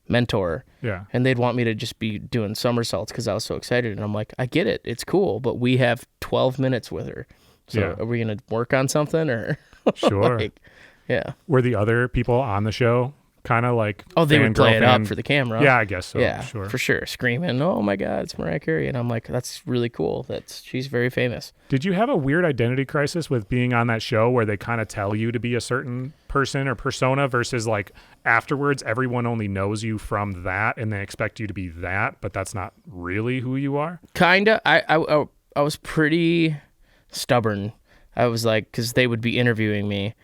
mentor. Yeah. And they'd want me to just be doing somersaults because I was so excited. And I'm like, I get it. It's cool. But we have 12 minutes with her. So are we going to work on something or? Sure. Like, yeah. Were the other people on the show kind of like, Oh, they would play it fan? up for the camera. Yeah, I guess so. Yeah, Sure. for sure. Screaming, oh my God, it's Mariah Carey. And I'm like, that's really cool. She's very famous. Did you have a weird identity crisis with being on that show where they kind of tell you to be a certain person or persona versus like afterwards everyone only knows you from that and they expect you to be that, but that's not really who you are? Kinda. I was pretty stubborn. I was like, because they would be interviewing me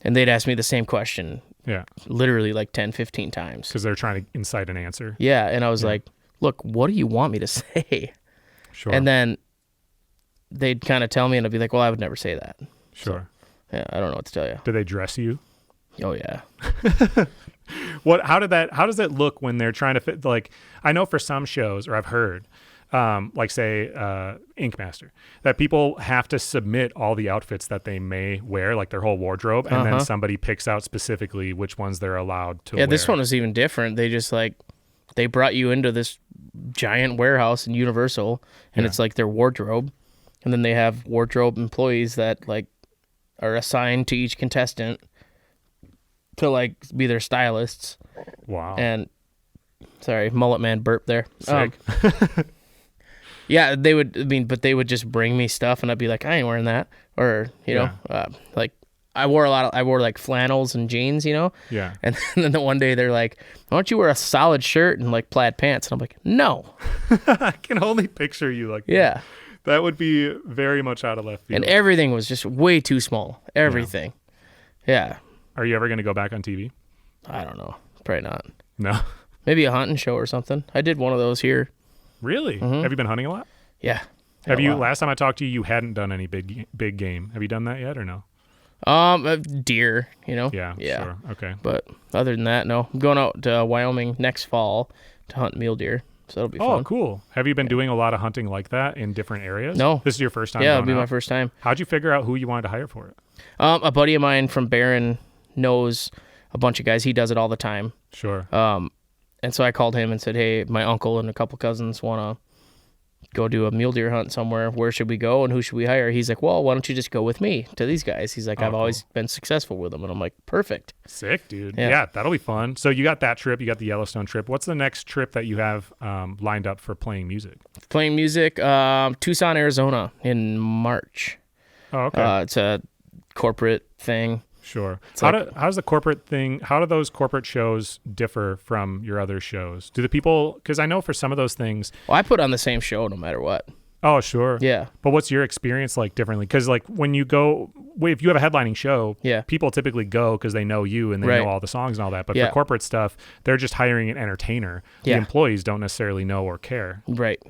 and they'd ask me the same question. Yeah. Literally like 10, 15 times. Because they're trying to incite an answer. Yeah. And I was like, look, what do you want me to say? Sure. And then they'd kind of tell me and I'd be like, well, I would never say that. Sure. So, yeah, I don't know what to tell you. Do they dress you? Oh, yeah. How does that look when they're trying to fit? Like, I know for some shows, or I've heard, like say Ink Master, that people have to submit all the outfits that they may wear, like their whole wardrobe, and then somebody picks out specifically which ones they're allowed to wear. Yeah, this one was even different. They just like, they brought you into this giant warehouse in Universal, and it's like their wardrobe. And then they have wardrobe employees that like are assigned to each contestant to like be their stylists. Wow. And sorry, mullet man burp there. Sick. Yeah, they would just bring me stuff and I'd be like, I ain't wearing that. Or, you know, like I wore like flannels and jeans, you know? Yeah. And then the one day they're like, why don't you wear a solid shirt and like plaid pants? And I'm like, no. I can only picture you like Yeah. That would be very much out of left field. And everything was just way too small. Everything. Yeah. Are you ever going to go back on TV? I don't know. Probably not. No. Maybe a hunting show or something. I did one of those here. Really? Mm-hmm. Have you been hunting a lot? Yeah. Have you? Last time I talked to you, you hadn't done any big game. Have you done that yet or no? Deer, Yeah. Sure. Okay. But other than that, no. I'm going out to Wyoming next fall to hunt mule deer, so that'll be fun. Oh, cool. Have you been doing a lot of hunting like that in different areas? No. This is your first time? Yeah, going it'll be out? my first time. How'd you figure out who you wanted to hire for it? A buddy of mine from Barron knows a bunch of guys. He does it all the time. Sure. And so I called him and said, hey, my uncle and a couple cousins want to go do a mule deer hunt somewhere. Where should we go and who should we hire? He's like, well, why don't you just go with me to these guys? He's like, I've always been successful with them. And I'm like, perfect. Sick, dude. Yeah. Yeah, that'll be fun. So you got that trip. You got the Yellowstone trip. What's the next trip that you have lined up for playing music? Playing music, Tucson, Arizona in March. Oh, okay. It's a corporate thing. Sure. It's How do those corporate shows differ from your other shows? Do the people, because I know for some of those things. Well, I put on the same show no matter what. Oh, sure. Yeah. But what's your experience like differently? Because like when you go, if you have a headlining show, Yeah. people typically go because they know you and they Right. know all the songs and all that. But Yeah. for corporate stuff, they're just hiring an entertainer. The Yeah. employees don't necessarily know or care. Right.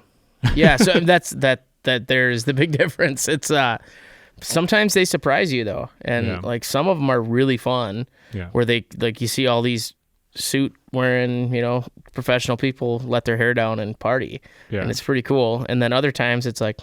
Yeah. So that there's the big difference. It's sometimes they surprise you though, and Yeah. like some of them are really fun. Yeah. Where they like you see all these suit wearing professional people let their hair down and party, Yeah. and it's pretty cool. And then other times it's like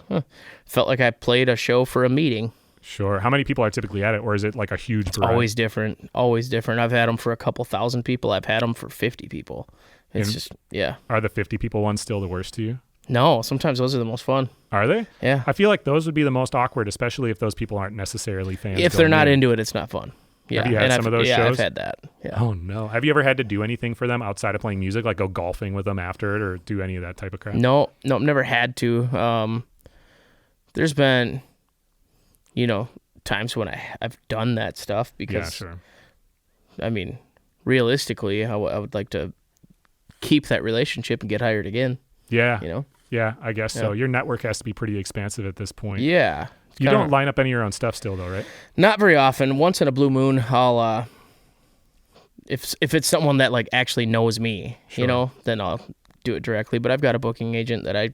felt like I played a show for a meeting. Sure. How many people are typically at it, or is it like a huge variety? Always different. Always different. I've had them for a couple thousand people. I've had them for 50 people. It's And- just yeah. Are the 50 people ones still the worst to you? No, sometimes those are the most fun. Are they? Yeah. I feel like those would be the most awkward, especially if those people aren't necessarily fans. If they're going not in. into it, it's not fun. Yeah. Have you had and some of those yeah, shows? I've had that. Yeah. Oh no! Have you ever had to do anything for them outside of playing music, like go golfing with them after it, or do any of that type of crap? No, I've never had to. There's been, times when I've done that stuff because, Yeah, sure. I mean, realistically, I would like to keep that relationship and get hired again. Yeah, yeah. I guess so. Yeah. Your network has to be pretty expansive at this point. Yeah. You don't line up any of your own stuff still, though, right? Not very often. Once in a blue moon, I'll if it's someone that like actually knows me, Sure. then I'll do it directly. But I've got a booking agent that I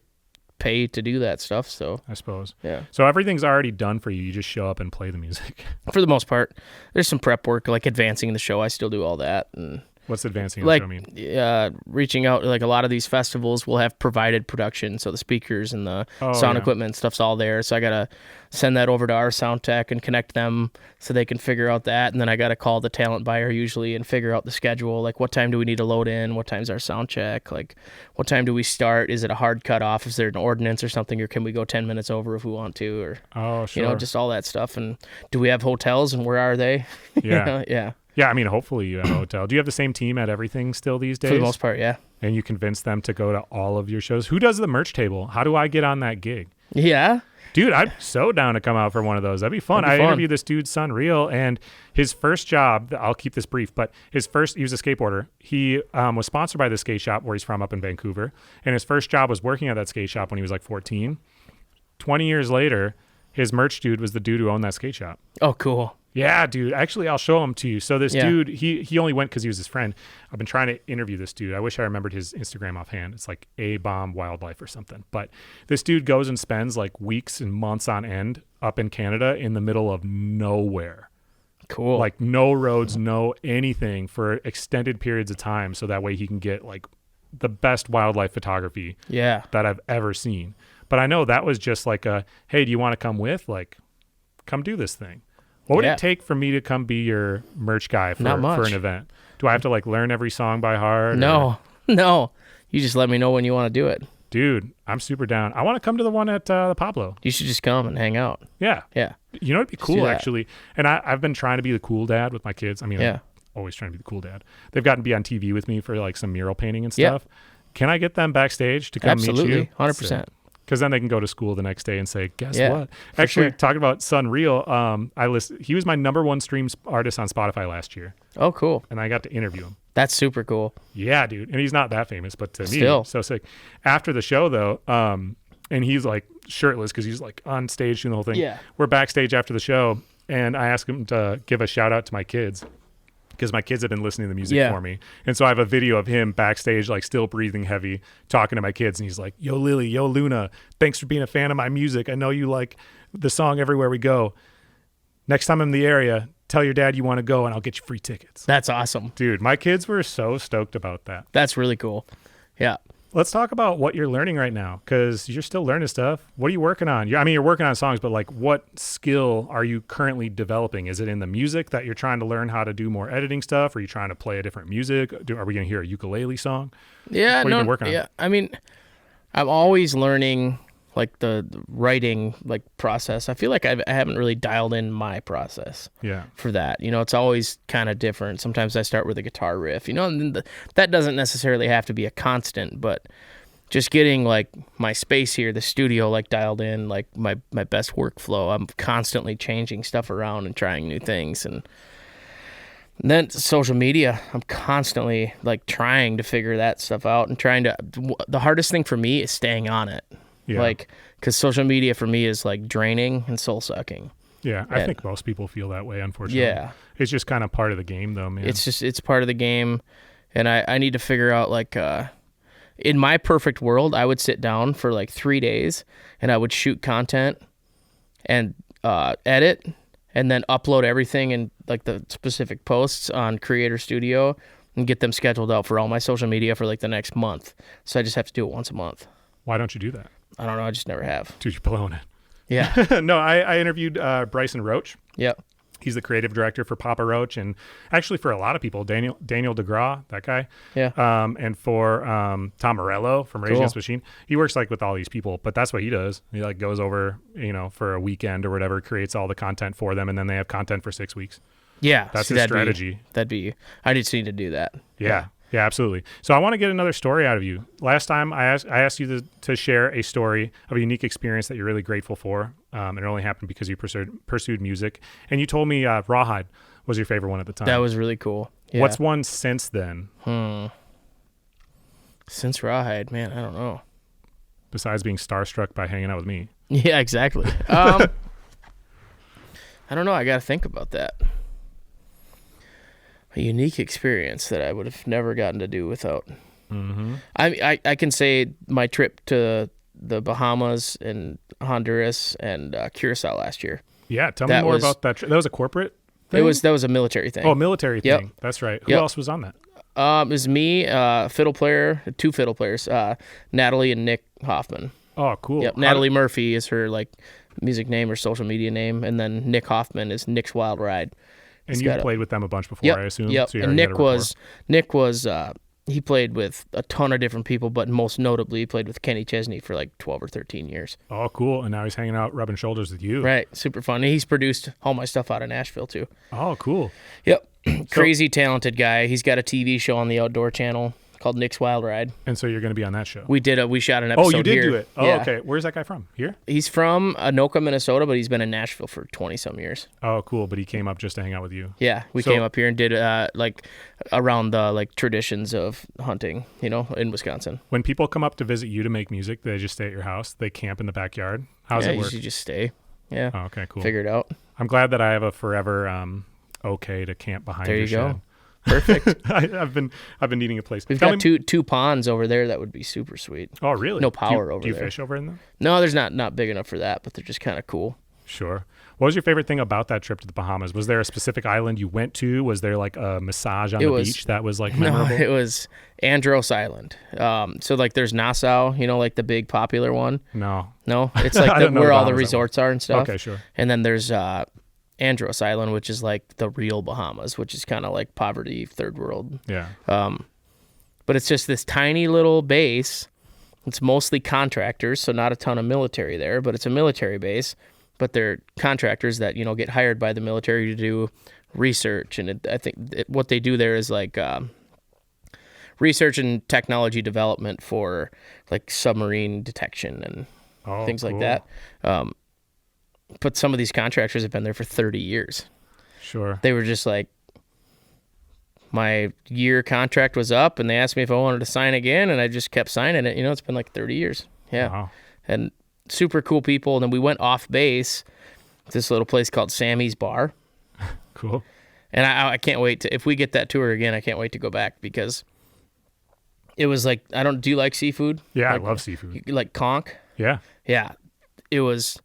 pay to do that stuff. So I suppose. yeah, So everything's already done for you. You just show up and play the music. for the most part, there's some prep work like advancing the show. I still do all that and. What's advancing the Like show mean? reaching out, like a lot of these festivals will have provided production, so the speakers and the Oh, sound yeah. equipment and stuff's all there. So I gotta send that over to our sound tech and connect them so they can figure out that, and then I gotta call the talent buyer usually and figure out the schedule. Like what time do we need to load in? What time's our sound check? Like what time do we start? Is it a hard cutoff? Is there an ordinance or something, or can we go 10 minutes over if we want to? Or Oh, sure. just all that stuff. And do we have hotels and where are they? Yeah. Yeah. Yeah, I mean, hopefully you have a hotel. Do you have the same team at everything still these days? For the most part, yeah. And you convince them to go to all of your shows? Who does the merch table? How do I get on that gig? Yeah. Dude, I'm so down to come out for one of those. That'd be fun. That'd be I fun. interviewed this dude, Sunreal, and his first job, I'll keep this brief, but he was a skateboarder. He was sponsored by the skate shop where he's from up in Vancouver. And his first job was working at that skate shop when he was like 14. 20 years later, his merch dude was the dude who owned that skate shop. Oh, cool. Yeah, dude. Actually, I'll show him to you. So this Yeah. dude, he only went because he was his friend. I've been trying to interview this dude. I wish I remembered his Instagram offhand. It's like A-Bomb Wildlife or something. But this dude goes and spends like weeks and months on end up in Canada in the middle of nowhere. Cool. Like no roads, no anything for extended periods of time. So that way he can get like the best wildlife photography yeah. that I've ever seen. But I know that was just like a, hey, do you want to come with? Like, come do this thing. What would Yeah. it take for me to come be your merch guy Not for much. an event? Do I have to like learn every song by heart? No. You just let me know when you want to do it. Dude, I'm super down. I want to come to the one at the Pablo. You should just come and hang out. Yeah. Yeah. You know, it'd be do cool that. actually. And I've been trying to be the cool dad with my kids. I mean, Yeah. I'm always trying to be the cool dad. They've gotten to be on TV with me for like some mural painting and Yeah. stuff. Can I get them backstage to come meet Absolutely. you? 100%. Because then they can go to school the next day and say, guess Yeah, what? Actually, sure. talking about Sunreal, he was my #1 stream artist on Spotify last year, Oh, cool. and I got to interview him. That's super cool. Yeah, dude. And he's not that famous, but to Still. me, so sick. After the show, though, and he's like shirtless because he's like on stage doing the whole thing. Yeah. We're backstage after the show, and I asked him to give a shout out to my kids, because my kids have been listening to the music for me. And so I have a video of him backstage, like still breathing heavy, talking to my kids. And he's like, yo, Lily, yo, Luna, thanks for being a fan of my music. I know you like the song Everywhere We Go. Next time I'm in the area, tell your dad you want to go and I'll get you free tickets. That's awesome. Dude, my kids were so stoked about that. That's really cool. Yeah. Let's talk about what you're learning right now, because you're still learning stuff. What are you working on? You're working on songs, but like, what skill are you currently developing? Is it in the music that you're trying to learn how to do more editing stuff? Are you trying to play a different music? Are we going to hear a ukulele song? Yeah, what have you been working on? Yeah, I mean, I'm always learning like the writing like process. I feel like I haven't really dialed in my process. Yeah. For that, it's always kind of different. Sometimes I start with a guitar riff, and that doesn't necessarily have to be a constant, but just getting like my space here, the studio, like dialed in, like my best workflow. I'm constantly changing stuff around and trying new things, and then social media, I'm constantly like trying to figure that stuff out and the hardest thing for me is staying on it. Yeah. Like, because social media for me is like draining and soul sucking. Yeah, I think most people feel that way, unfortunately. Yeah. It's just kind of part of the game, though, man. It's part of the game, and I need to figure out, like, in my perfect world, I would sit down for, like, 3 days, and I would shoot content and edit, and then upload everything in, like, the specific posts on Creator Studio and get them scheduled out for all my social media for, like, the next month. So I just have to do it once a month. Why don't you do that? I don't know. I just never have. Dude, you're blowing it. Yeah. No, I interviewed Bryson Roach. Yep. He's the creative director for Papa Roach, and actually for a lot of people, Daniel DeGraw, that guy. Yeah. And for Tom Morello from Rage Against the Machine. He works like with all these people, but that's what he does. He like goes over, for a weekend or whatever, creates all the content for them, and then they have content for 6 weeks. Yeah. That's his strategy. I just need to do that. Yeah. Yeah, absolutely. So I want to get another story out of you. Last time I asked you to share a story of a unique experience that you're really grateful for. It only happened because you pursued music. And you told me Rawhide was your favorite one at the time. That was really cool. Yeah. What's one since then? Since Rawhide, man, I don't know. Besides being starstruck by hanging out with me. Yeah, exactly. I don't know. I got to think about that. A unique experience that I would have never gotten to do without. Mm-hmm. I can say my trip to the Bahamas and Honduras and Curacao last year. Yeah, tell me more about that. That was a corporate thing? That was a military thing. Oh, military Yep. thing. That's right. Who else was on that? It was me, fiddle player, 2 fiddle players, Natalie and Nick Hoffman. Oh, cool. Yep. Natalie Murphy is her like music name or social media name, and then Nick Hoffman is Nick's Wild Ride. And you played with them a bunch before, I assume? Yep. So And Nick was he played with a ton of different people, but most notably he played with Kenny Chesney for like 12 or 13 years. Oh, cool. And now he's hanging out, rubbing shoulders with you. Right. Super fun. And he's produced all my stuff out of Nashville too. Oh, cool. Yep. Crazy talented guy. He's got a TV show on the Outdoor Channel called Nick's Wild Ride. And so you're going to be on that show? We shot an episode. Oh, you did here. do it? Oh, yeah. Okay. Where's that guy from? Here? He's from Anoka, Minnesota, but he's been in Nashville for 20-some years. Oh, cool. But he came up just to hang out with you. Yeah, we came up here and did like around the like traditions of hunting, in Wisconsin. When people come up to visit you to make music, they just stay at your house? They camp in the backyard? How's it work? You just stay. Yeah. Oh, okay, cool. Figure it out. I'm glad that I have a forever okay to camp behind there your you go. shed. Perfect. I've been needing a place. We've got two ponds over there that would be super sweet. Oh, really? No power over there. Do you fish over in them? No, there's not big enough for that, but they're just kind of cool. Sure. What was your favorite thing about that trip to the Bahamas? Was there a specific island you went to? Was there like a massage on the beach that was like memorable? No, it was Andros Island. So like there's Nassau, like the big popular one. No, it's like where all the resorts are and stuff. Okay, sure. And then there's Andros Island, which is like the real Bahamas, which is kind of like poverty, third world. Yeah. But it's just this tiny little base. It's mostly contractors, so not a ton of military there, but it's a military base. But they're contractors that, get hired by the military to do research. And I think what they do there is like research and technology development for like submarine detection and things like that. But some of these contractors have been there for 30 years. Sure. They were just like, my year contract was up, and they asked me if I wanted to sign again, and I just kept signing it. It's been like 30 years. Yeah. Wow. And super cool people. And then we went off base, this little place called Sammy's Bar. Cool. And I can't wait to, if we get that tour again, I can't wait to go back because it was like, do you like seafood? Yeah, like, I love seafood. You like conch? Yeah. Yeah. It was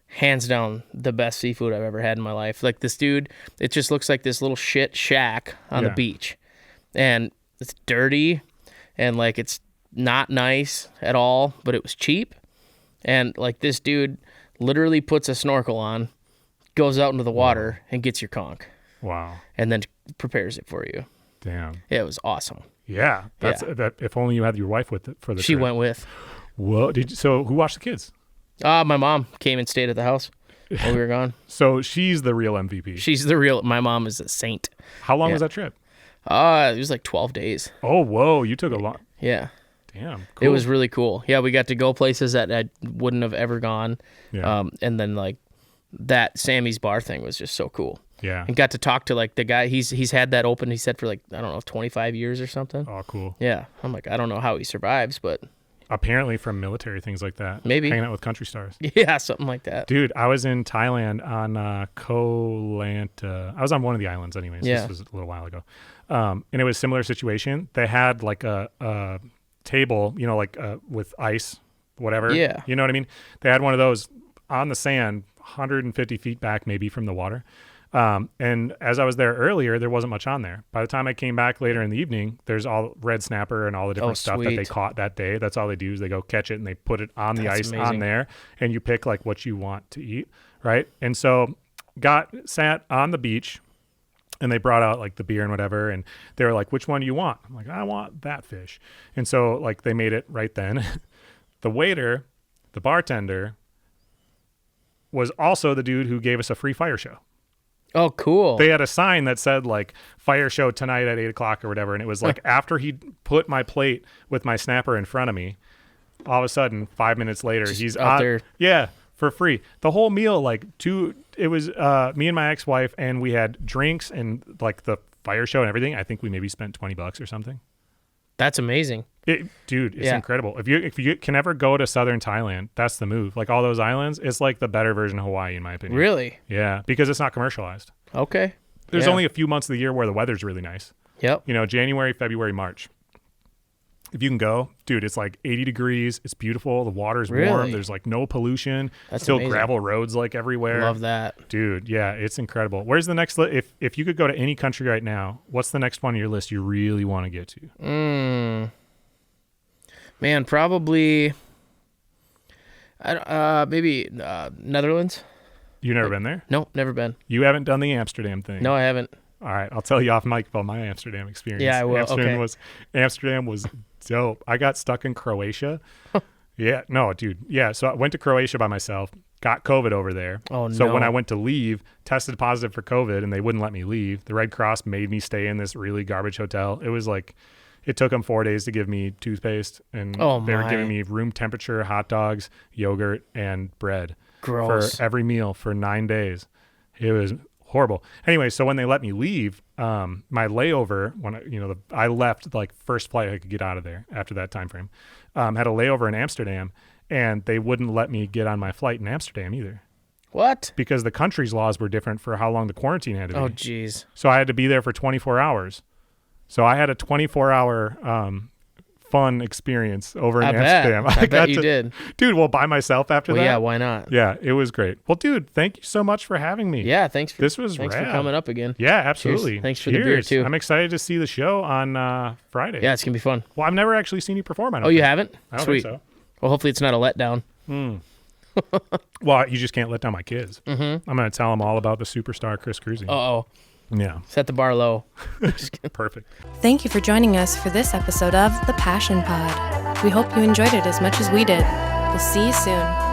hands down the best seafood I've ever had in my life. Like this dude, it just looks like this little shit shack on the beach. And it's dirty and like it's not nice at all, but it was cheap. And like this dude literally puts a snorkel on, goes out into the water and gets your conch. Wow. And then prepares it for you. Damn. Yeah, it was awesome. Yeah. That. If only you had your wife with it for the She trip. went with. Whoa. So who watched the kids? My mom came and stayed at the house while we were gone. So she's the real MVP. She's my mom is a saint. How long was that trip? It was like 12 days. Oh, whoa. You took a long. Yeah. Damn. Cool. It was really cool. Yeah, we got to go places that I wouldn't have ever gone. Yeah. And then like that Sammy's Bar thing was just so cool. Yeah. And got to talk to like the guy. He's had that open, he said, for like, I don't know, 25 years or something. Oh, cool. Yeah. I'm like, I don't know how he survives, but apparently from military things like that. Maybe. Hanging out with country stars. Yeah, something like that. Dude, I was in Thailand on Koh Lanta. I was on one of the islands anyways. Yeah. This was a little while ago. And it was a similar situation. They had like a table, like with ice, whatever. Yeah. You know what I mean? They had one of those on the sand, 150 feet back maybe from the water. And as I was there earlier, there wasn't much on there. By the time I came back later in the evening, there's all red snapper and all the different stuff that they caught that day. That's all they do is they go catch it and they put it on the ice on there, and you pick like what you want to eat, right? And so sat on the beach, and they brought out like the beer and whatever, and they were like, which one do you want? I'm like, I want that fish. And so like they made it right then. The waiter, the bartender, was also the dude who gave us a free fire show. Oh, cool. They had a sign that said like fire show tonight at 8:00 or whatever. And it was like after he put my plate with my snapper in front of me, all of a sudden 5 minutes later, Just he's out there. Yeah, for free. The whole meal, it was me and my ex-wife, and we had drinks and like the fire show and everything. I think we maybe spent $20 or something. That's amazing. Dude, it's incredible. If you can ever go to southern Thailand, that's the move. Like all those islands, it's like the better version of Hawaii, in my opinion. Really? Yeah, because it's not commercialized. Okay. There's only a few months of the year where the weather's really nice. Yep. January, February, March. If you can go, dude, it's like 80 degrees. It's beautiful. The water's warm. There's like no pollution. That's still amazing. Gravel roads like everywhere. Love that. Dude, yeah, it's incredible. Where's the next if you could go to any country right now, what's the next one on your list you really want to get to? Man, probably maybe Netherlands. You never been there? No, never been. You haven't done the Amsterdam thing? No, I haven't. All right, I'll tell you off mic about my Amsterdam experience. Yeah, I will. Amsterdam was dope. I got stuck in Croatia. Yeah, no, dude. Yeah, so I went to Croatia by myself, got COVID over there. Oh, no. So when I went to leave, tested positive for COVID, and they wouldn't let me leave. The Red Cross made me stay in this really garbage hotel. It was like, it took them 4 days to give me toothpaste, and they were giving me room temperature hot dogs, yogurt, and bread. Gross. For every meal for 9 days. It was horrible. Anyway, so when they let me leave, my layover, when I left like first flight I could get out of there after that time frame, had a layover in Amsterdam, and they wouldn't let me get on my flight in Amsterdam either. What? Because the country's laws were different for how long the quarantine had to be. Oh, geez. So I had to be there for 24 hours. So I had a 24-hour fun experience over in Amsterdam. I bet you did. Dude, well, by myself after that? Yeah, why not? Yeah, it was great. Well, dude, thank you so much for having me. Yeah, thanks for coming up again. Yeah, absolutely. Cheers. Thanks for the beer, too. I'm excited to see the show on Friday. Yeah, it's going to be fun. Well, I've never actually seen you perform. I don't think. You haven't? I don't Sweet. think so. Well, hopefully it's not a letdown. Well, you just can't let down my kids. Mm-hmm. I'm going to tell them all about the superstar Chris Kroeze. Uh-oh. Yeah. Set the bar low. Perfect. Thank you for joining us for this episode of The Passion Pod. We hope you enjoyed it as much as we did. We'll see you soon.